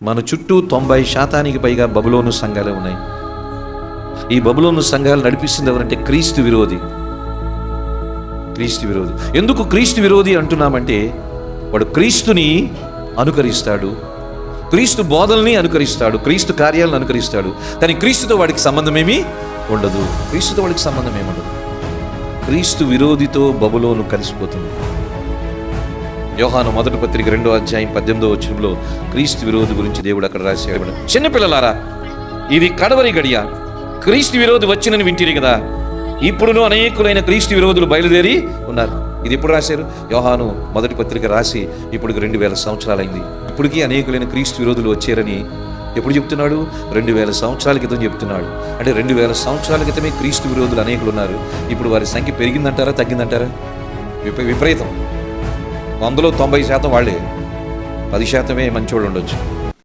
మన చుట్టూ 90% పైగా బబులోను సంఘాలే ఉన్నాయి. ఈ బబులోను సంఘాలు నడిపిస్తుంది ఎవరంటే క్రీస్తు విరోధి. క్రీస్తు విరోధి. ఎందుకు క్రీస్తు విరోధి అంటున్నామంటే, వాడు క్రీస్తుని అనుకరిస్తాడు, క్రీస్తు బోధల్ని అనుకరిస్తాడు, క్రీస్తు కార్యాలను అనుకరిస్తాడు, కానీ క్రీస్తుతో వాడికి సంబంధమేమీ ఉండదు. క్రీస్తుతో వాడికి సంబంధం ఏముండదు. క్రీస్తు విరోధితో బబులోను కలిసిపోతుంది. యోహాను మొదటి పత్రిక 2వ అధ్యాయం 18వ వచనంలో క్రీస్తు విరోధి గురించి దేవుడు అక్కడ రాశాడు. చిన్నపిల్లలారా, ఇది కడవరి గడియ, క్రీస్తు విరోధి వచ్చినని వింటిరి కదా, ఇప్పుడును అనేకులైన క్రీస్తు విరోధులు బయలుదేరి ఉన్నారు. ఇది ఎప్పుడు రాశారు? యోహాను మొదటి పత్రిక రాసి ఇప్పటికి 2000 సంవత్సరాలైంది. ఇప్పటికీ అనేకులైన క్రీస్తు విరోధులు వచ్చారని ఎప్పుడు చెప్తున్నాడు? 2000 సంవత్సరాల క్రితం చెప్తున్నాడు. అంటే 2000 సంవత్సరాల క్రితమే క్రీస్తు విరోధులు అనేకులు ఉన్నారు. ఇప్పుడు వారి సంఖ్య పెరిగిందంటారా తగ్గిందంటారా? విపరీతం. 100లో 90% వాళ్ళే, 10% మంచోళ్ళు ఉండొచ్చు.